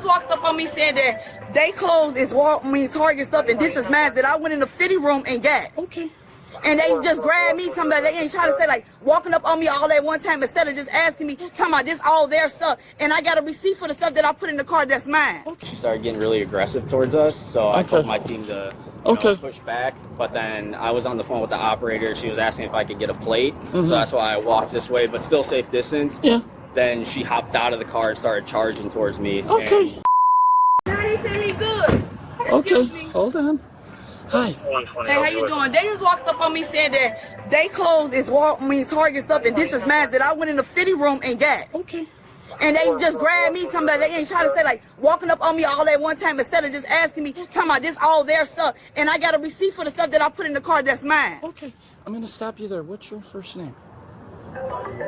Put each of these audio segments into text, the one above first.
walked up on me saying that they clothes is Target stuff and this is mine that I went in the fitting room and got. Okay. And they just grabbed me, talking about they ain't trying to say like walking up on me all at one time instead of just asking me, talking about this all their stuff. And I got a receipt for the stuff that I put in the car that's mine. She started getting really aggressive towards us, so I told my team to push back. But then I was on the phone with the operator. She was asking if I could get a plate, so that's why I walked this way, but still safe distance. Yeah. Then she hopped out of the car and started charging towards me. Okay. Now he said he good. Okay, hold on. Hi. Hey, how you doing? They just walked up on me saying that they clothes is Target stuff and this is mine that I went in the fitting room and got. Okay. And they just grabbed me, talking about they ain't trying to say like walking up on me all at one time instead of just asking me, talking about this all their stuff. And I got a receipt for the stuff that I put in the car that's mine. Okay. I'm going to stop you there. What's your first name?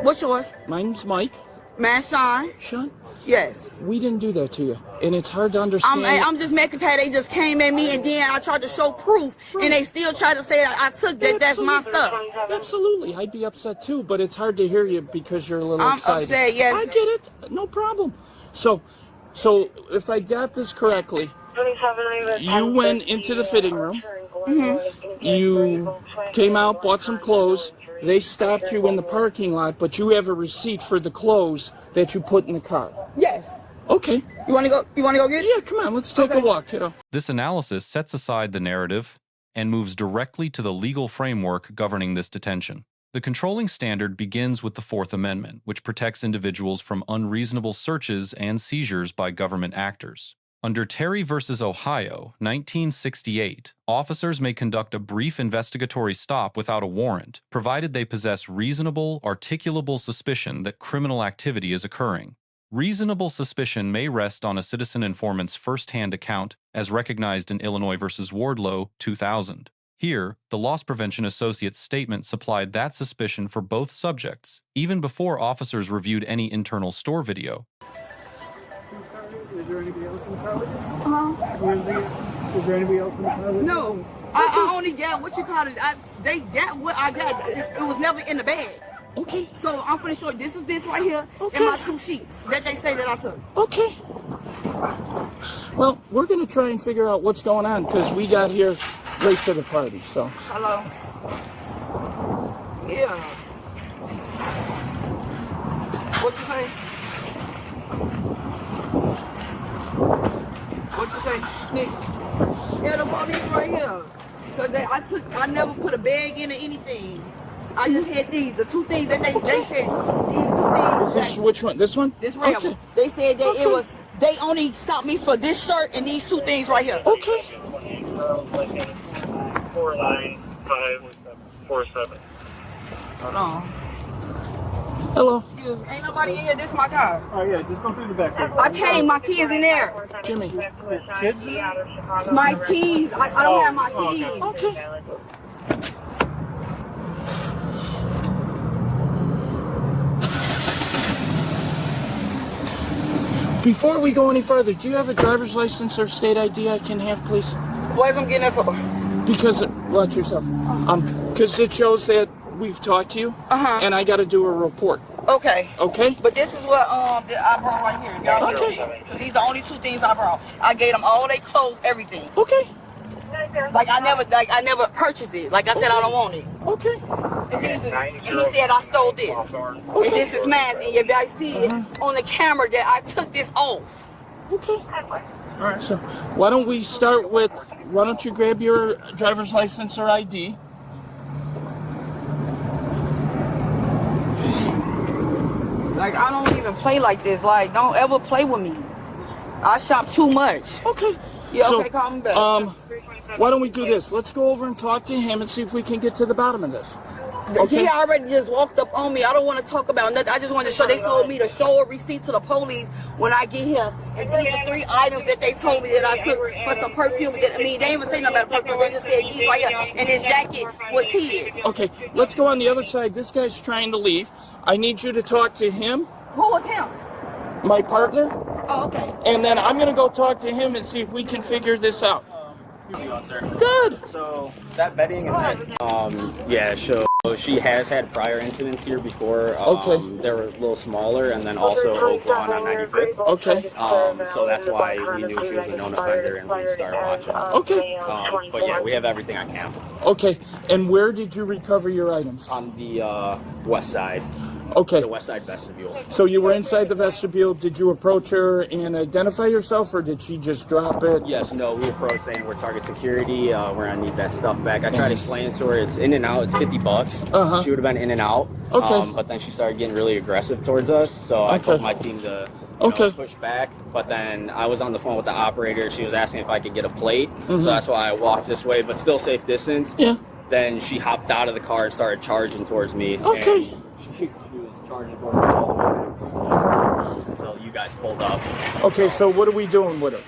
What's yours? My name's Mike. Man, Sean. Sean? Yes. We didn't do that to you. And it's hard to understand. I'm just mad because they just came at me and then I tried to show proof and they still tried to say I took that. That's my stuff. Absolutely. I'd be upset too, but it's hard to hear you because you're a little excited. I'm upset, yes. I get it. No problem. So if I got this correctly, you went into the fitting room. Mm-hmm. You came out, bought some clothes. They stopped you in the parking lot, but you have a receipt for the clothes that you put in the car. Yes. Okay. You want to go get it? Yeah, come on. Let's take a walk, kiddo. This analysis sets aside the narrative and moves directly to the legal framework governing this detention. The controlling standard begins with the Fourth Amendment, which protects individuals from unreasonable searches and seizures by government actors. Under Terry v. Ohio, 1968, officers may conduct a brief investigatory stop without a warrant, provided they possess reasonable, articulable suspicion that criminal activity is occurring. Reasonable suspicion may rest on a citizen informant's first-hand account, as recognized in Illinois v. Wardlow, 2000. Here, the Loss Prevention Associate's statement supplied that suspicion for both subjects, even before officers reviewed any internal store video. Is there anybody else in the car? Is there anybody else in the car? No. I only got what you call it. They got what I got. It was never in the bag. Okay. So I'm finna show you. This is this right here and my 2 sheets that they say that I took. Okay. Well, we're going to try and figure out what's going on because we got here late to the party, so. Hello. Yeah. What you say? What you say? Nick? Yeah, the police right here. Cause I never put a bag in or anything. I just had the 2 things that they said, these 2 things. Is this which one? This one? This red one. They said that it was, they only stopped me for this shirt and these 2 things right here. Okay. 49547. No. Hello. Ain't nobody in here. This is my car. Oh yeah, just go through the back door. I came, my kids in there. Jimmy. Kids? My keys. I don't have my keys. Okay. Before we go any further, do you have a driver's license or state ID I can have, please? Why is I'm getting that for? Because, watch yourself. Because it shows that we've talked to you, and I got to do a report. Okay. Okay? But this is what that I brought right here. Y'all Okay. These are the only 2 things I brought. I gave them all their clothes, everything. Okay. Like I never purchased it. Like I said, I don't want it. Okay. And he said I stole this. And this is mine. And you guys see it on the camera that I took this off. Okay. All right. So why don't we start with, why don't you grab your driver's license or ID? Like I don't even play like this. Like don't ever play with me. I shop too much. Okay. Yeah, so, okay, call me back. Why don't we do this? Let's go over and talk to him and see if we can get to the bottom of this. Okay. He already just walked up on me. I don't want to talk about nothing. I just want to show. They told me to show a receipt to the police when I get here. And these are 3 items that they told me that I took for some perfume. They didn't even say nothing about perfume. They just said these right here. And his jacket was his. Okay, let's go on the other side. This guy's trying to leave. I need you to talk to him. Who was him? My partner. Oh, okay. And then I'm going to go talk to him and see if we can figure this out. Sir. Good. So that bedding and that, yeah, so So she has had prior incidents here before. Okay. They were a little smaller, and then also Oak Lawn on 95th. Okay. So that's why we knew she was a known offender, and we started watching. Okay. But yeah, we have everything on camera. Okay. And where did you recover your items? On the west side. Okay. The west side vestibule. So you were inside the vestibule. Did you approach her and identify yourself, or did she just drop it? Yes, no, we approached saying we're target security. We're gonna need that stuff back. I tried to explain it to her. It's in and out. It's $50. Uh-huh. She would have been in and out. Okay. But then she started getting really aggressive towards us. So I told my team to push back. But then I was on the phone with the operator. She was asking if I could get a plate. So that's why I walked this way, but still safe distance. Yeah. Then she hopped out of the car and started charging towards me. Okay. And she was charging towards me all the way until you guys pulled up. Okay, so what are we doing with her?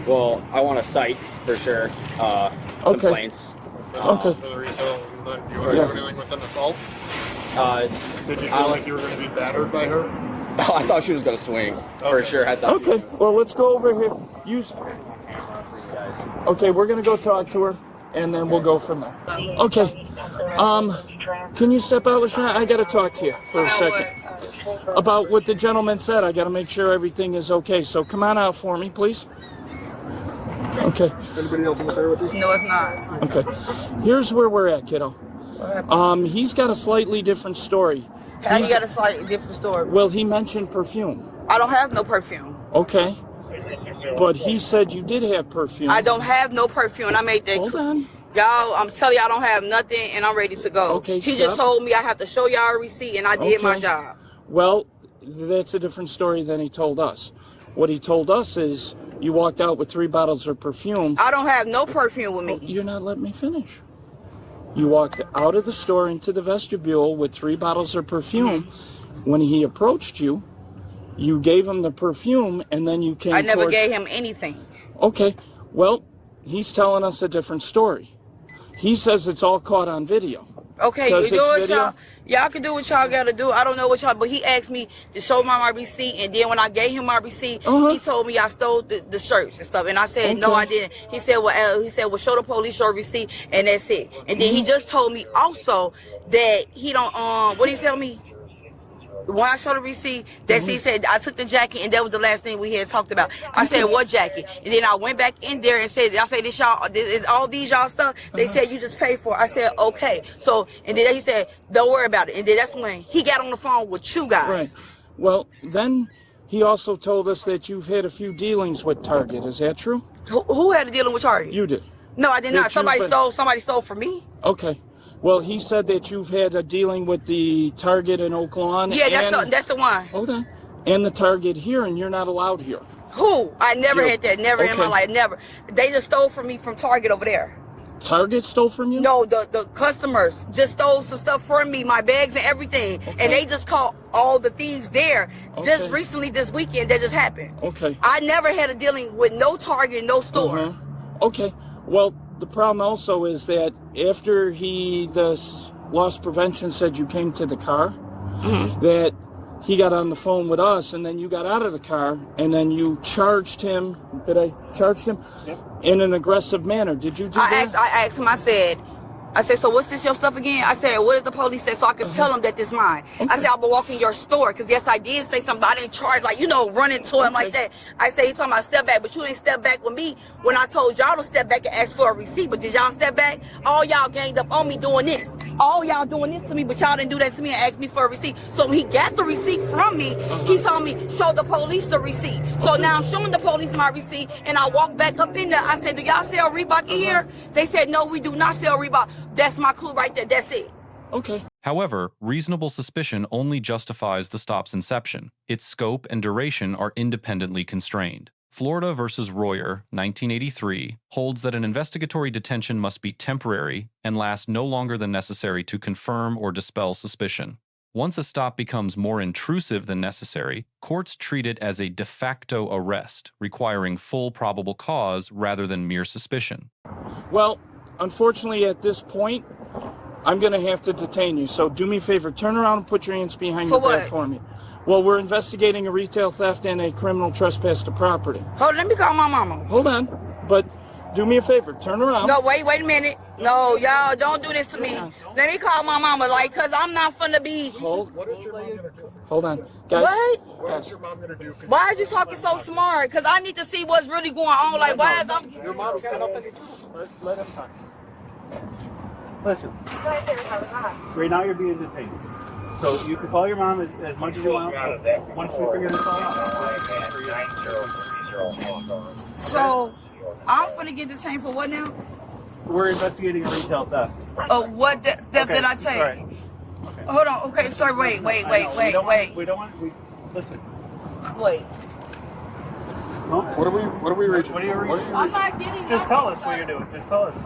Well, I want to cite for sure complaints. Okay. For the reason that you were dealing with an assault? Did you feel like you were going to be battered by her? I thought she was going to swing for sure. I thought. Okay, well, let's go over here. Okay, we're going to go talk to her, and then we'll go from there. Okay. Can you step out, LaShawn? I got to talk to you for a second. About what the gentleman said. I got to make sure everything is okay. So come on out for me, please. Okay. Anybody else in the car with you? No, it's not. Okay. Here's where we're at, kiddo. He's got a slightly different story. How you got a slightly different story? Well, he mentioned perfume. I don't have no perfume. Okay. But he said you did have perfume. I don't have no perfume. And I made that. Hold on. Y'all, I'm telling you, I don't have nothing, and I'm ready to go. Okay, he stop. just told me I have to show y'all a receipt, and I did my job. Well, that's a different story than he told us. What he told us is you walked out with 3 bottles of perfume. I don't have no perfume with me. You're not letting me finish. You walked out of the store into the vestibule with 3 bottles of perfume. When he approached you, you gave him the perfume, and then you came I never towards... gave him anything. Okay, well, he's telling us a different story. He says it's all caught on video. Okay, you do what y'all can do what y'all gotta do. I don't know what y'all, but he asked me to show him my receipt, and then when I gave him my receipt, he told me I stole the shirts and stuff, and I said no, I didn't. He said well, show the police your receipt, and that's it. And then he just told me also that he don't what did he tell me? When I showed the receipt, he said I took the jacket, and that was the last thing we had talked about. I said, what jacket? And then I went back in there and said, I said, this is all these y'all stuff? They said, you just paid for it. I said, okay. So, and then he said, don't worry about it. And then that's when he got on the phone with you guys. Right. Well, then he also told us that you've had a few dealings with Target. Is that true? Who had a dealing with Target? You did. No, I did not. Somebody stole from me. Okay. Well, he said that you've had a dealing with the Target in Oak Lawn. Yeah, that's the one. Hold on. And the Target here, and you're not allowed here. Who? I never had that. Never in my life. Never. They just stole from me from Target over there. Target stole from you? No, the customers just stole some stuff from me, my bags and everything. Okay. And they just caught all the thieves there. Just recently, this weekend, that just happened. Okay. I never had a dealing with no Target, no store. Okay. Well, the problem also is that after the loss prevention said you came to the car, that he got on the phone with us, and then you got out of the car, and then you charged him. Did I charge him? Yep. In an aggressive manner. Did you do that? I asked him, I said, so what's this your stuff again? I said, what does the police say so I can tell them that this mine? Okay. I said, I'll be walking your store. Because, yes, I did say something, but I didn't charge, run into him like that. I said, he's talking about step back, but you didn't step back with me when I told y'all to step back and ask for a receipt. But did y'all step back? All y'all ganged up on me doing this. All y'all doing this to me, but y'all didn't do that to me and ask me for a receipt. So when he got the receipt from me, he told me, show the police the receipt. So now I'm showing the police my receipt, and I walked back up in there. I said, do y'all sell Reebok in here? They said, no, we do not sell Reebok. That's my clue right there. That's it. Okay. However, reasonable suspicion only justifies the stop's inception. Its scope and duration are independently constrained. Florida versus Royer, 1983, holds that an investigatory detention must be temporary and last no longer than necessary to confirm or dispel suspicion. Once a stop becomes more intrusive than necessary, courts treat it as a de facto arrest, requiring full probable cause rather than mere suspicion. Well, unfortunately, at this point, I'm going to have to detain you. So do me a favor, turn around and put your hands behind your back for me. Well, we're investigating a retail theft and a criminal trespass to property. Hold on, let me call my mama. Hold on. But do me a favor. Turn around. No, wait a minute. No, y'all, don't do this to me. Let me call my mama, like, because I'm not finna be... What is your mom going to do? Hold on. Guys. What is your mom going to do? Why are you talking so smart? Because I need to see what's really going on. Like, why is I'm... Your mom's got nothing to do. Let him talk. Listen. Right now you're being detained. So you can call your mom as much as you want. Once we figure this all out. So, I'm finna get detained for what now? We're investigating a retail theft. Oh, what theft did I take? All right. Okay. Hold on. Okay, sorry. Wait. We don't want. Listen. Wait. No? What are we reading? What are you reading? I'm not getting... Just tell us what you're doing. Just tell us.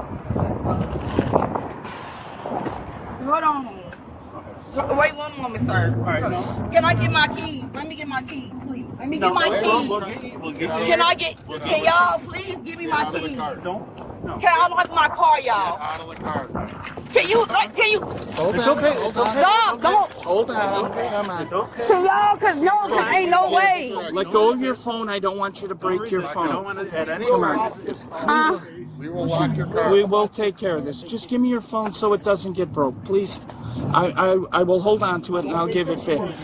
Hold on. Wait one moment, sir. All right. No. Can I get my keys? Let me get my keys, please. Let me get my keys. We'll get you. Can y'all please give me my keys? Don't. No. Can I lock my car, y'all? Out of the car. Can you? Hold It's on. okay. It's okay. Stop! Don't. Hold on. Come on. It's okay. Can y'all? Cause no, ain't no way. Let go of your phone. I don't want you to break your I don't phone. want to add any. Come on. Huh? We will lock your car. We will take care of this. Just give me your phone so it doesn't get broke, please. I will hold on to it and I'll give it back.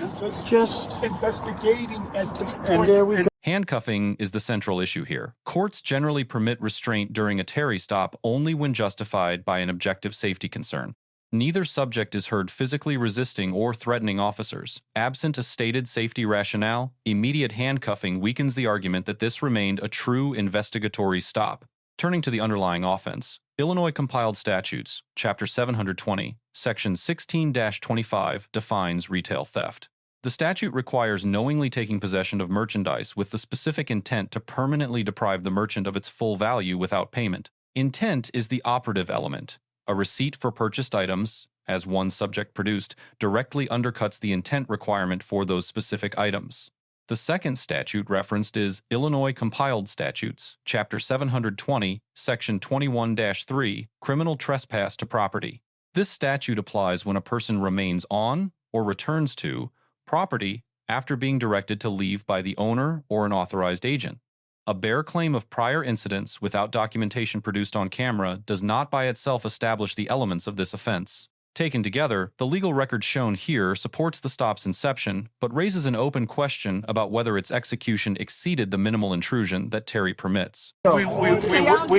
Just investigating at this point. and there we go. Handcuffing is the central issue here. Courts generally permit restraint during a Terry stop only when justified by an objective safety concern. Neither subject is heard physically resisting or threatening officers. Absent a stated safety rationale, immediate handcuffing weakens the argument that this remained a true investigatory stop. Turning to the underlying offense, Illinois Compiled Statutes, Chapter 720, Section 16-25 defines retail theft. The statute requires knowingly taking possession of merchandise with the specific intent to permanently deprive the merchant of its full value without payment. Intent is the operative element. A receipt for purchased items, as one subject produced, directly undercuts the intent requirement for those specific items. The second statute referenced is Illinois Compiled Statutes, Chapter 720, Section 21-3, Criminal Trespass to Property. This statute applies when a person remains on or returns to property after being directed to leave by the owner or an authorized agent. A bare claim of prior incidents without documentation produced on camera does not by itself establish the elements of this offense. Taken together, the legal record shown here supports the stop's inception, but raises an open question about whether its execution exceeded the minimal intrusion that Terry permits. We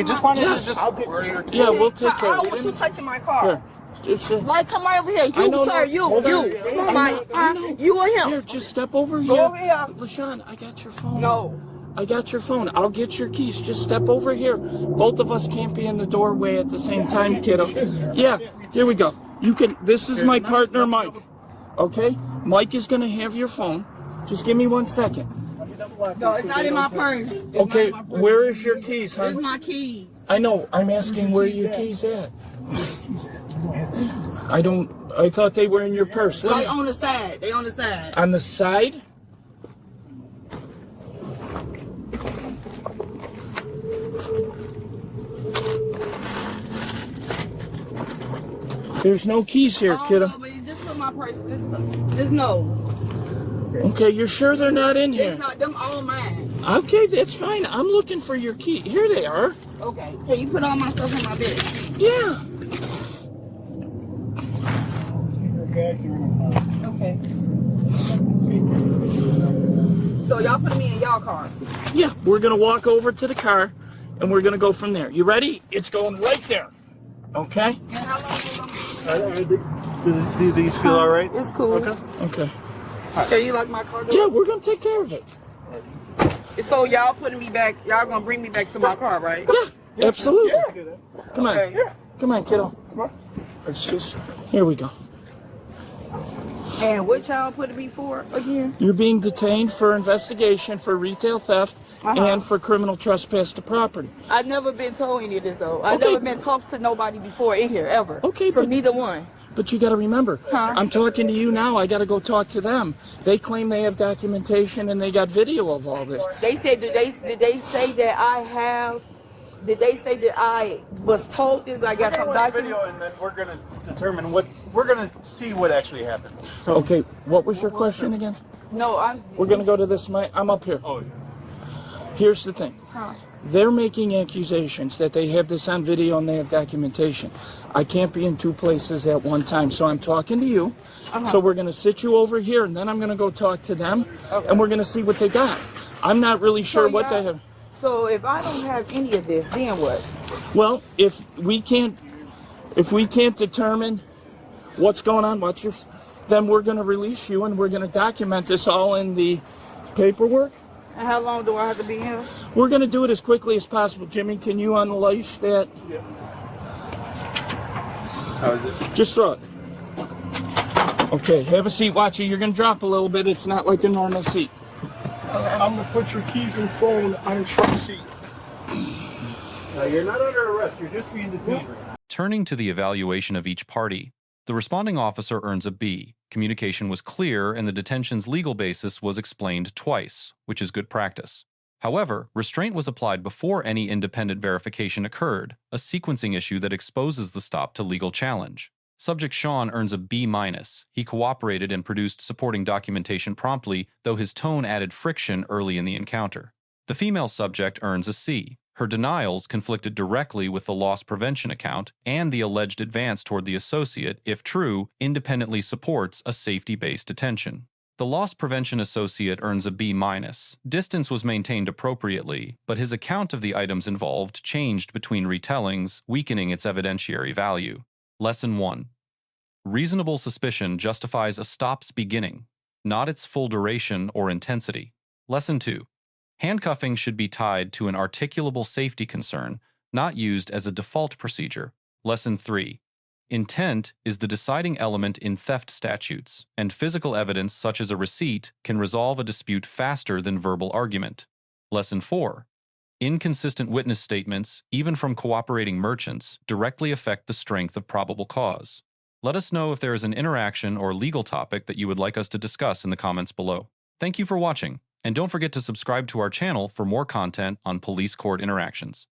just wanted to just. Yeah, we'll take care I of don't want you it. touching my car. Here. Like, come right over here. I know, Sir, hold on. Come on, Mike. You or him? Here, just step over here. Go over here. LaShawn, I got your phone. No. I got your phone. I'll get your keys. Just step over here. Both of us can't be in the doorway at the same time, kiddo. Yeah, here we go. You can. This is my partner, Mike. Okay? Mike is going to have your phone. Just give me 1 second. No, it's not in my purse. It's Okay, not in my purse. where is your keys, It's hon? my keys. I know. I'm asking where your keys at. I thought they were in your purse. They on the side. They on the side. On the side? There's no keys here, kiddo. No, but just put my purse. Just no. Okay, you're sure they're not in here? It's not them all mine. Okay, that's fine. I'm looking for your key. Here they are. Okay. Can you put all my stuff in my bed? Yeah. Okay. So y'all put me in y'all car. Yeah, we're going to walk over to the car, and we're going to go from there. You ready? It's going right there. Okay? And how long will Do these feel all right? It's cool. Okay. Can you lock my car door? Yeah, we're going to take care of it. So y'all putting me back, y'all gonna bring me back to my car, right? Yeah, absolutely. Come on. Okay. Come on, kiddo. Come on. It's just, here we go. And what y'all putting me for again? You're being detained for investigation for retail theft and for criminal trespass to property. I've never been told any of this though. I've Okay. never been talked to nobody before in here ever. Okay, From but- neither one. But you got to remember, Huh? I'm talking to you now. I got to go talk to them. They claim they have documentation and they got video of all this. They said did they say that I have? Did they say that I was told this? I got some documents. Video, and then we're gonna determine what we're gonna see what actually happened. So Okay, what was your question again? No, I'm. We're going to go to this. I'm up here. Oh, Here's the thing. Huh. They're making accusations that they have this on video and they have documentation. I can't be in two places at one time, so I'm talking to you. So we're going to sit you over here, and then I'm going to go talk to them, and we're going to see what they got. I'm not really sure what they have. So if I don't have any of this, then what? Well, if we can't determine what's going on, then we're going to release you, and we're going to document this all in the paperwork. And how long do I have to be here? We're going to do it as quickly as possible. Jimmy, can you unlace that? Yeah. How is it? Just throw it. Okay, have a seat. Watch it. You're going to drop a little bit. It's not like a normal seat. I'm going to put your keys and phone on the front seat. You're not under arrest. You're just being detained right now. Turning to the evaluation of each party, the responding officer earns a B. Communication was clear and the detention's legal basis was explained twice, which is good practice. However, restraint was applied before any independent verification occurred, a sequencing issue that exposes the stop to legal challenge. Subject Sean earns a B-. He cooperated and produced supporting documentation promptly, though his tone added friction early in the encounter. The female subject earns a C. Her denials conflicted directly with the loss prevention account, and the alleged advance toward the associate, if true, independently supports a safety-based detention. The loss prevention associate earns a B-. Distance was maintained appropriately, but his account of the items involved changed between retellings, weakening its evidentiary value. Lesson 1. Reasonable suspicion justifies a stop's beginning, not its full duration or intensity. Lesson 2. Handcuffing should be tied to an articulable safety concern, not used as a default procedure. Lesson 3. Intent is the deciding element in theft statutes, and physical evidence such as a receipt can resolve a dispute faster than verbal argument. Lesson 4. Inconsistent witness statements, even from cooperating merchants, directly affect the strength of probable cause. Let us know if there is an interaction or legal topic that you would like us to discuss in the comments below. Thank you for watching, and don't forget to subscribe to our channel for more content on police court interactions.